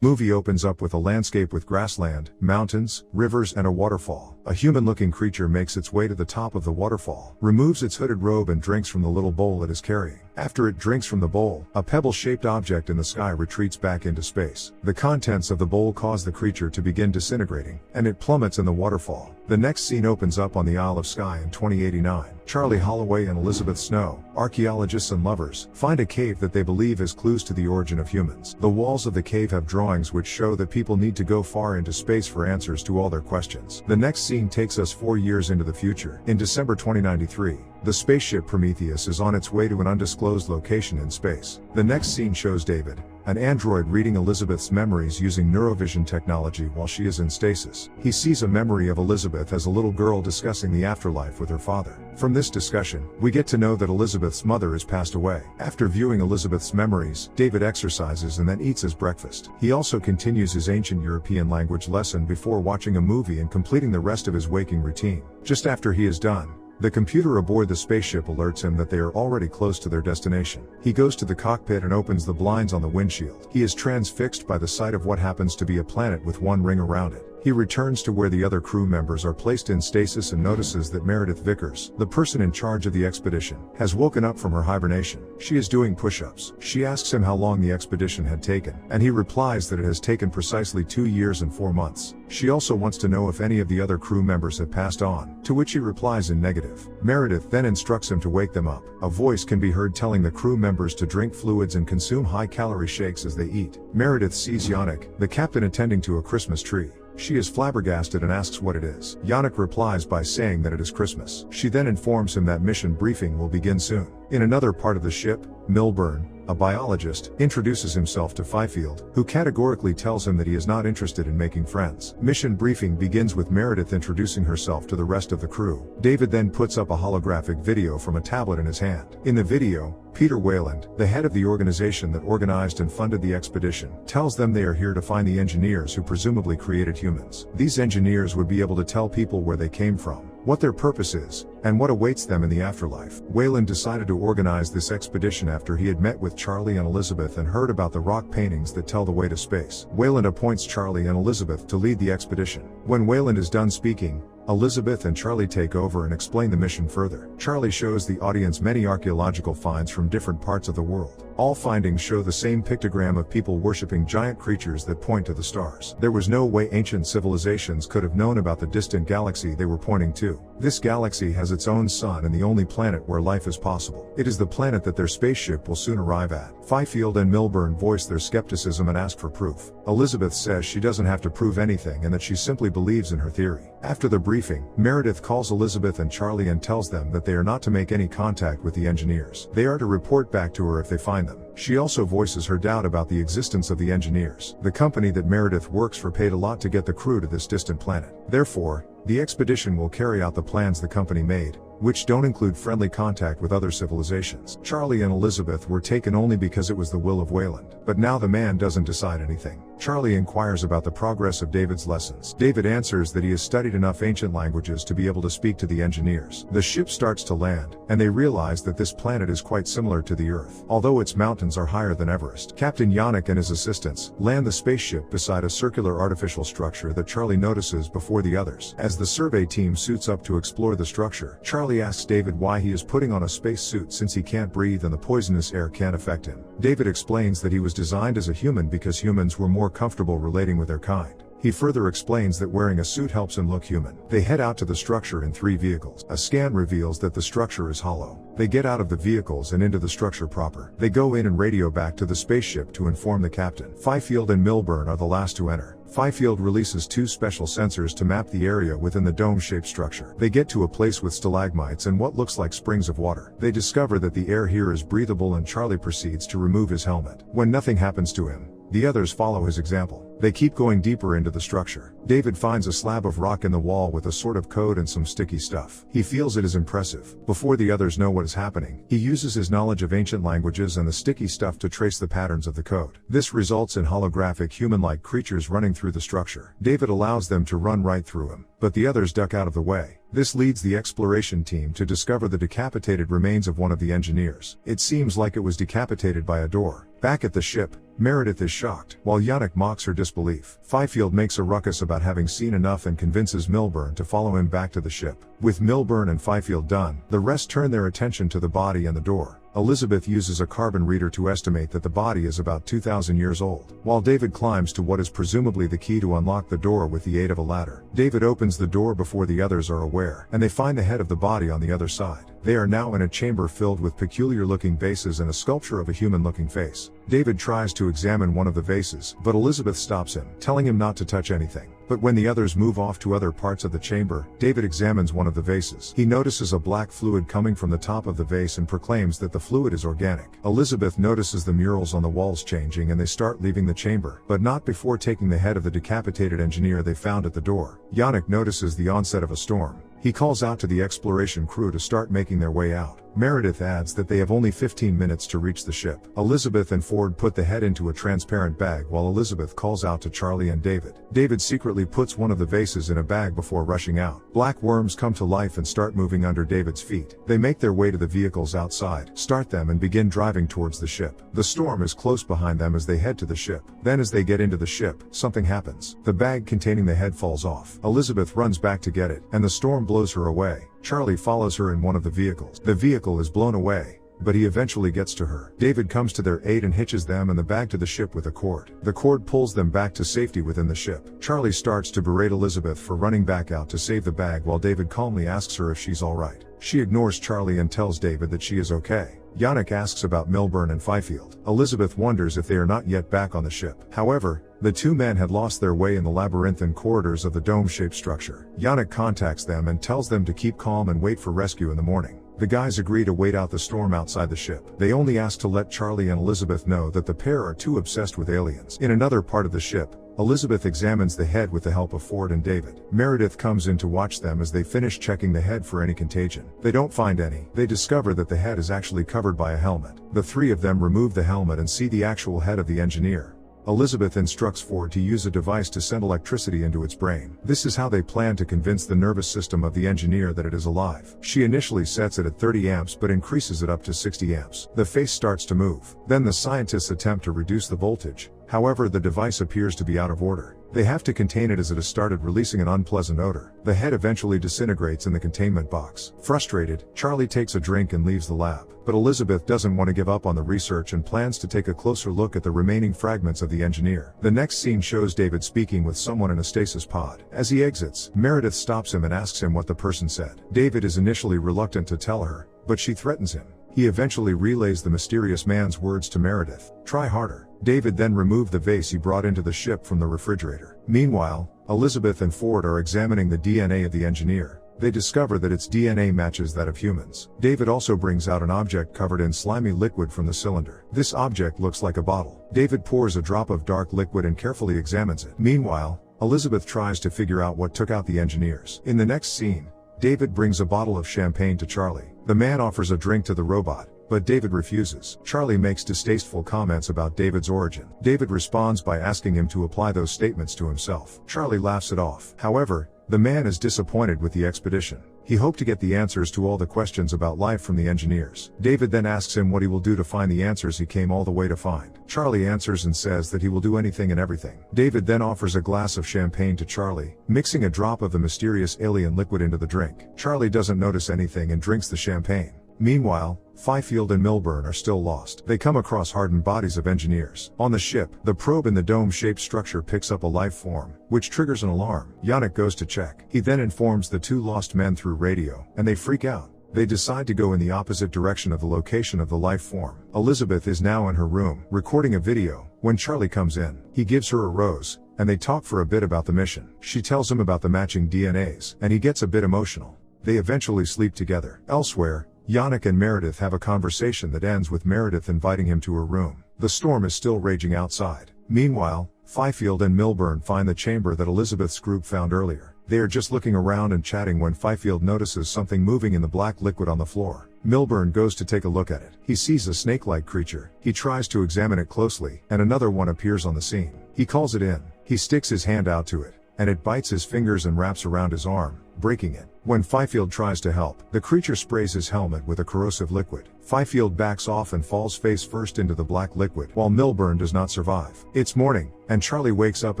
Movie opens up with a landscape with grassland, mountains, rivers and a waterfall. A human-looking creature makes its way to the top of the waterfall, removes its hooded robe and drinks from the little bowl it is carrying. After it drinks from the bowl, a pebble-shaped object in the sky retreats back into space. The contents of the bowl cause the creature to begin disintegrating, and it plummets in the waterfall. The next scene opens up on the Isle of Skye in 2089. Charlie Holloway and Elizabeth Snow, archaeologists and lovers, find a cave that they believe is clues to the origin of humans. The walls of the cave have drawings which show that people need to go far into space for answers to all their questions. The next scene takes us 4 years into the future. In December 2093, the spaceship Prometheus is on its way to an undisclosed location in space. The next scene shows David, an android, reading Elizabeth's memories using neurovision technology while she is in stasis. He sees a memory of Elizabeth as a little girl discussing the afterlife with her father. From this discussion, we get to know that Elizabeth's mother has passed away. After viewing Elizabeth's memories, David exercises and then eats his breakfast. He also continues his ancient European language lesson before watching a movie and completing the rest of his waking routine. Just after he is done, the computer aboard the spaceship alerts him that they are already close to their destination. He goes to the cockpit and opens the blinds on the windshield. He is transfixed by the sight of what happens to be a planet with one ring around it. He returns to where the other crew members are placed in stasis and notices that Meredith Vickers, the person in charge of the expedition, has woken up from her hibernation. She is doing push-ups. She asks him how long the expedition had taken, and he replies that it has taken precisely 2 years and 4 months. She also wants to know if any of the other crew members have passed on, to which he replies in negative. Meredith then instructs him to wake them up. A voice can be heard telling the crew members to drink fluids and consume high-calorie shakes as they eat. Meredith sees Yannick, the captain, attending to a Christmas tree. She is flabbergasted and asks what it is. Yannick replies by saying that it is Christmas. She then informs him that mission briefing will begin soon. In another part of the ship, Milburn, a biologist, introduces himself to Fifield, who categorically tells him that he is not interested in making friends. Mission briefing begins with Meredith introducing herself to the rest of the crew. David then puts up a holographic video from a tablet in his hand. In the video, Peter Weyland, the head of the organization that organized and funded the expedition, tells them they are here to find the engineers who presumably created humans. These engineers would be able to tell people where they came from, what their purpose is, and what awaits them in the afterlife. Weyland decided to organize this expedition after he had met with Charlie and Elizabeth and heard about the rock paintings that tell the way to space. Weyland appoints Charlie and Elizabeth to lead the expedition. When Weyland is done speaking, Elizabeth and Charlie take over and explain the mission further. Charlie shows the audience many archaeological finds from different parts of the world. All findings show the same pictogram of people worshipping giant creatures that point to the stars. There was no way ancient civilizations could have known about the distant galaxy they were pointing to. This galaxy has its own sun and the only planet where life is possible. It is the planet that their spaceship will soon arrive at. Fifield and Milburn voice their skepticism and ask for proof. Elizabeth says she doesn't have to prove anything and that she simply believes in her theory. After the briefing, Meredith calls Elizabeth and Charlie and tells them that they are not to make any contact with the engineers. They are to report back to her if they find them. She also voices her doubt about the existence of the engineers. The company that Meredith works for paid a lot to get the crew to this distant planet. Therefore, the expedition will carry out the plans the company made, which don't include friendly contact with other civilizations. Charlie and Elizabeth were taken only because it was the will of Weyland. But now the man doesn't decide anything. Charlie inquires about the progress of David's lessons. David answers that he has studied enough ancient languages to be able to speak to the engineers. The ship starts to land, and they realize that this planet is quite similar to the Earth, although its mountains are higher than Everest. Captain Yannick and his assistants land the spaceship beside a circular artificial structure that Charlie notices before the others. As the survey team suits up to explore the structure, Charlie asks David why he is putting on a space suit since he can't breathe and the poisonous air can't affect him. David explains that he was designed as a human because humans were more comfortable relating with their kind. He further explains that wearing a suit helps him look human. They head out to the structure in 3 vehicles. A scan reveals that the structure is hollow. They get out of the vehicles and into the structure proper. They go in and radio back to the spaceship to inform the captain. Fifield and Milburn are the last to enter. Fifield releases 2 special sensors to map the area within the dome-shaped structure. They get to a place with stalagmites and what looks like springs of water. They discover that the air here is breathable and Charlie proceeds to remove his helmet. When nothing happens to him, the others follow his example. They keep going deeper into the structure. David finds a slab of rock in the wall with a sort of code and some sticky stuff. He feels it is impressive. Before the others know what is happening, he uses his knowledge of ancient languages and the sticky stuff to trace the patterns of the code. This results in holographic human-like creatures running through the structure. David allows them to run right through him, but the others duck out of the way. This leads the exploration team to discover the decapitated remains of one of the engineers. It seems like it was decapitated by a door. Back at the ship, Meredith is shocked, while Yannick mocks her disbelief. Fifield makes a ruckus about having seen enough and convinces Milburn to follow him back to the ship. With Milburn and Fifield done, the rest turn their attention to the body and the door. Elizabeth uses a carbon reader to estimate that the body is about 2,000 years old, while David climbs to what is presumably the key to unlock the door with the aid of a ladder. David opens the door before the others are aware, and they find the head of the body on the other side. They are now in a chamber filled with peculiar-looking vases and a sculpture of a human-looking face. David tries to examine one of the vases, but Elizabeth stops him, telling him not to touch anything. But when the others move off to other parts of the chamber, David examines one of the vases. He notices a black fluid coming from the top of the vase and proclaims that the fluid is organic. Elizabeth notices the murals on the walls changing and they start leaving the chamber, but not before taking the head of the decapitated engineer they found at the door. Yannick notices the onset of a storm. He calls out to the exploration crew to start making their way out. Meredith adds that they have only 15 minutes to reach the ship. Elizabeth and Ford put the head into a transparent bag while Elizabeth calls out to Charlie and David. David secretly puts one of the vases in a bag before rushing out. Black worms come to life and start moving under David's feet. They make their way to the vehicles outside, start them and begin driving towards the ship. The storm is close behind them as they head to the ship. Then as they get into the ship, something happens. The bag containing the head falls off. Elizabeth runs back to get it, and the storm blows her away. Charlie follows her in one of the vehicles. The vehicle is blown away, but he eventually gets to her. David comes to their aid and hitches them and the bag to the ship with a cord. The cord pulls them back to safety within the ship. Charlie starts to berate Elizabeth for running back out to save the bag while David calmly asks her if she's alright. She ignores Charlie and tells David that she is okay. Yannick asks about Milburn and Fifield. Elizabeth wonders if they are not yet back on the ship. However, the two men had lost their way in the labyrinthine corridors of the dome-shaped structure. Yannick contacts them and tells them to keep calm and wait for rescue in the morning. The guys agree to wait out the storm outside the ship. They only ask to let Charlie and Elizabeth know that the pair are too obsessed with aliens. In another part of the ship, Elizabeth examines the head with the help of Ford and David. Meredith comes in to watch them as they finish checking the head for any contagion. They don't find any. They discover that the head is actually covered by a helmet. The three of them remove the helmet and see the actual head of the engineer. Elizabeth instructs Ford to use a device to send electricity into its brain. This is how they plan to convince the nervous system of the engineer that it is alive. She initially sets it at 30 amps but increases it up to 60 amps. The face starts to move. Then the scientists attempt to reduce the voltage. However, the device appears to be out of order. They have to contain it as it has started releasing an unpleasant odor. The head eventually disintegrates in the containment box. Frustrated, Charlie takes a drink and leaves the lab. But Elizabeth doesn't want to give up on the research and plans to take a closer look at the remaining fragments of the engineer. The next scene shows David speaking with someone in a stasis pod. As he exits, Meredith stops him and asks him what the person said. David is initially reluctant to tell her, but she threatens him. He eventually relays the mysterious man's words to Meredith. Try harder. David then removed the vase he brought into the ship from the refrigerator. Meanwhile, Elizabeth and Ford are examining the DNA of the engineer. They discover that its DNA matches that of humans. David also brings out an object covered in slimy liquid from the cylinder. This object looks like a bottle. David pours a drop of dark liquid and carefully examines it. Meanwhile, Elizabeth tries to figure out what took out the engineers. In the next scene, David brings a bottle of champagne to Charlie. The man offers a drink to the robot, but David refuses. Charlie makes distasteful comments about David's origin. David responds by asking him to apply those statements to himself. Charlie laughs it off. However, the man is disappointed with the expedition. He hoped to get the answers to all the questions about life from the engineers. David then asks him what he will do to find the answers he came all the way to find. Charlie answers and says that he will do anything and everything. David then offers a glass of champagne to Charlie, mixing a drop of the mysterious alien liquid into the drink. Charlie doesn't notice anything and drinks the champagne. Meanwhile, Fifield and Milburn are still lost. They come across hardened bodies of engineers. On the ship, the probe in the dome-shaped structure picks up a life form, which triggers an alarm. Yannick goes to check. He then informs the two lost men through radio, and they freak out. They decide to go in the opposite direction of the location of the life form. Elizabeth is now in her room, recording a video, when Charlie comes in. He gives her a rose, and they talk for a bit about the mission. She tells him about the matching DNAs, and he gets a bit emotional. They eventually sleep together. Elsewhere, Yannick and Meredith have a conversation that ends with Meredith inviting him to her room. The storm is still raging outside. Meanwhile, Fifield and Milburn find the chamber that Elizabeth's group found earlier. They are just looking around and chatting when Fifield notices something moving in the black liquid on the floor. Milburn goes to take a look at it. He sees a snake-like creature. He tries to examine it closely, and another one appears on the scene. He calls it in. He sticks his hand out to it, and it bites his fingers and wraps around his arm, breaking it. When Fifield tries to help, the creature sprays his helmet with a corrosive liquid. Fifield backs off and falls face first into the black liquid, while Milburn does not survive. It's morning, and Charlie wakes up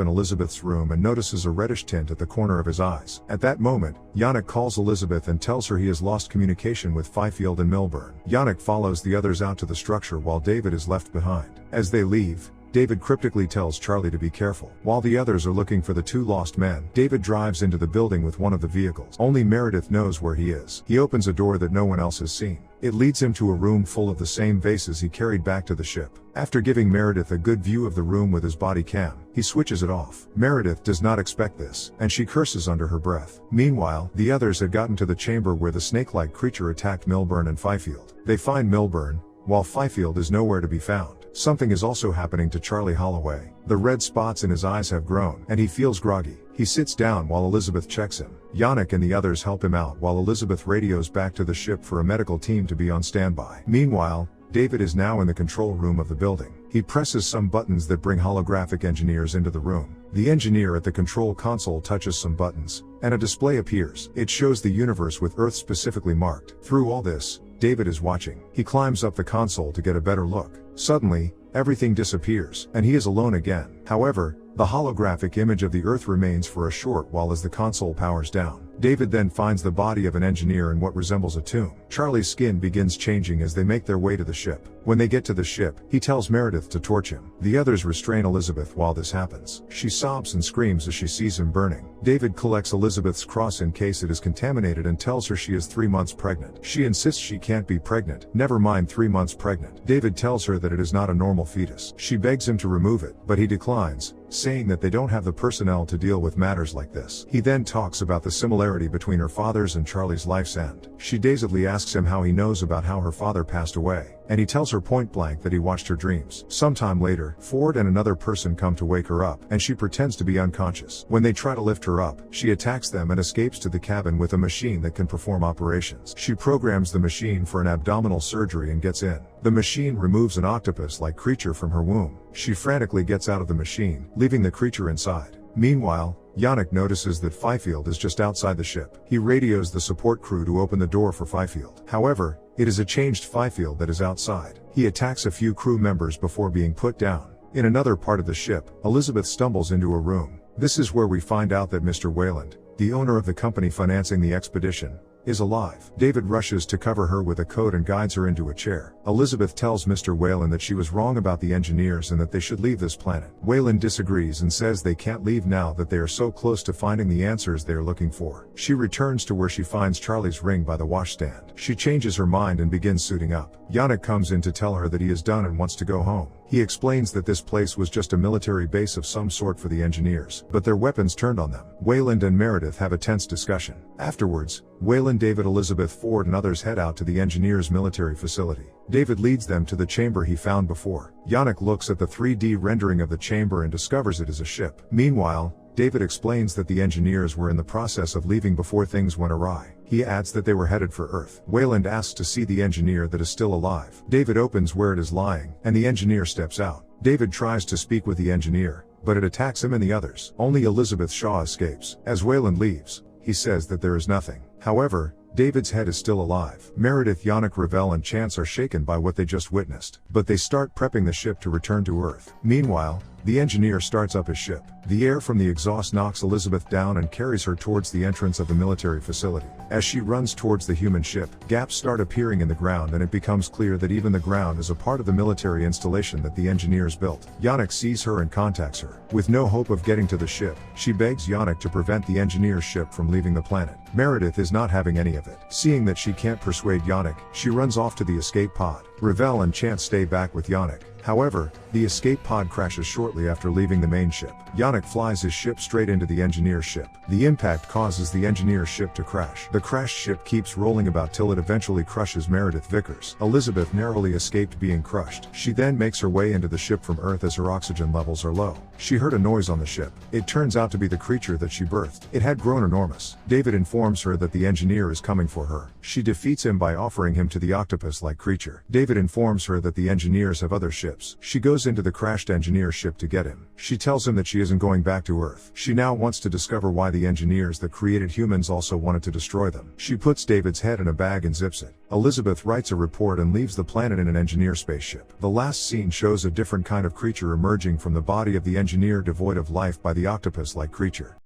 in Elizabeth's room and notices a reddish tint at the corner of his eyes. At that moment, Yannick calls Elizabeth and tells her he has lost communication with Fifield and Milburn. Yannick follows the others out to the structure while David is left behind. As they leave, David cryptically tells Charlie to be careful. While the others are looking for the two lost men, David drives into the building with one of the vehicles. Only Meredith knows where he is. He opens a door that no one else has seen. It leads him to a room full of the same vases he carried back to the ship. After giving Meredith a good view of the room with his body cam, he switches it off. Meredith does not expect this, and she curses under her breath. Meanwhile, the others had gotten to the chamber where the snake-like creature attacked Milburn and Fifield. They find Milburn, while Fifield is nowhere to be found. Something is also happening to Charlie Holloway. The red spots in his eyes have grown, and he feels groggy. He sits down while Elizabeth checks him. Yannick and the others help him out while Elizabeth radios back to the ship for a medical team to be on standby. Meanwhile, David is now in the control room of the building. He presses some buttons that bring holographic engineers into the room. The engineer at the control console touches some buttons, and a display appears. It shows the universe with Earth specifically marked. Through all this, David is watching. He climbs up the console to get a better look. Suddenly, everything disappears, and he is alone again. However, the holographic image of the Earth remains for a short while as the console powers down. David then finds the body of an engineer in what resembles a tomb. Charlie's skin begins changing as they make their way to the ship. When they get to the ship, he tells Meredith to torch him. The others restrain Elizabeth while this happens. She sobs and screams as she sees him burning. David collects Elizabeth's cross in case it is contaminated and tells her she is 3 months pregnant. She insists she can't be pregnant, never mind 3 months pregnant. David tells her that it is not a normal fetus. She begs him to remove it, but he declines, saying that they don't have the personnel to deal with matters like this. He then talks about the similarity between her father's and Charlie's life's end. She dazedly asks him how he knows about how her father passed away, and he tells her point blank that he watched her dreams. Sometime later, Ford and another person come to wake her up, and she pretends to be unconscious. When they try to lift her up, she attacks them and escapes to the cabin with a machine that can perform operations. She programs the machine for an abdominal surgery and gets in. The machine removes an octopus-like creature from her womb. She frantically gets out of the machine, leaving the creature inside. Meanwhile, Yannick notices that Fifield is just outside the ship. He radios the support crew to open the door for Fifield. However, it is a changed Fifield that is outside. He attacks a few crew members before being put down. In another part of the ship, Elizabeth stumbles into a room. This is where we find out that Mr. Wayland, the owner of the company financing the expedition, is alive. David rushes to cover her with a coat and guides her into a chair. Elizabeth tells Mr. Wayland that she was wrong about the engineers and that they should leave this planet. Wayland disagrees and says they can't leave now that they are so close to finding the answers they are looking for. She returns to where she finds Charlie's ring by the washstand. She changes her mind and begins suiting up. Yannick comes in to tell her that he is done and wants to go home. He explains that this place was just a military base of some sort for the engineers, but their weapons turned on them. Wayland and Meredith have a tense discussion. Afterwards, Wayland, David, Elizabeth, Ford and others head out to the engineers' military facility. David leads them to the chamber he found before. Yannick looks at the 3D rendering of the chamber and discovers it is a ship. Meanwhile, David explains that the engineers were in the process of leaving before things went awry. He adds that they were headed for Earth. Wayland asks to see the engineer that is still alive. David opens where it is lying, and the engineer steps out. David tries to speak with the engineer, but it attacks him and the others. Only Elizabeth Shaw escapes. As Wayland leaves, he says that there is nothing. However, David's head is still alive. Meredith, Yannick, Ravel and Chance are shaken by what they just witnessed, but they start prepping the ship to return to Earth. Meanwhile, the engineer starts up his ship. The air from the exhaust knocks Elizabeth down and carries her towards the entrance of the military facility. As she runs towards the human ship, gaps start appearing in the ground and it becomes clear that even the ground is a part of the military installation that the engineers built. Yannick sees her and contacts her. With no hope of getting to the ship, she begs Yannick to prevent the engineer's ship from leaving the planet. Meredith is not having any of it. Seeing that she can't persuade Yannick, she runs off to the escape pod. Ravel and Chance stay back with Yannick. However, the escape pod crashes shortly after leaving the main ship. Yannick flies his ship straight into the engineer's ship. The impact causes the engineer's ship to crash. The crashed ship keeps rolling about till it eventually crushes Meredith Vickers. Elizabeth narrowly escaped being crushed. She then makes her way into the ship from Earth as her oxygen levels are low. She heard a noise on the ship. It turns out to be the creature that she birthed. It had grown enormous. David informs her that the engineer is coming for her. She defeats him by offering him to the octopus-like creature. David informs her that the engineers have other ships ships. She goes into the crashed engineer ship to get him. She tells him that she isn't going back to Earth. She now wants to discover why the engineers that created humans also wanted to destroy them. She puts David's head in a bag and zips it. Elizabeth writes a report and leaves the planet in an engineer spaceship. The last scene shows a different kind of creature emerging from the body of the engineer, devoid of life by the octopus-like creature.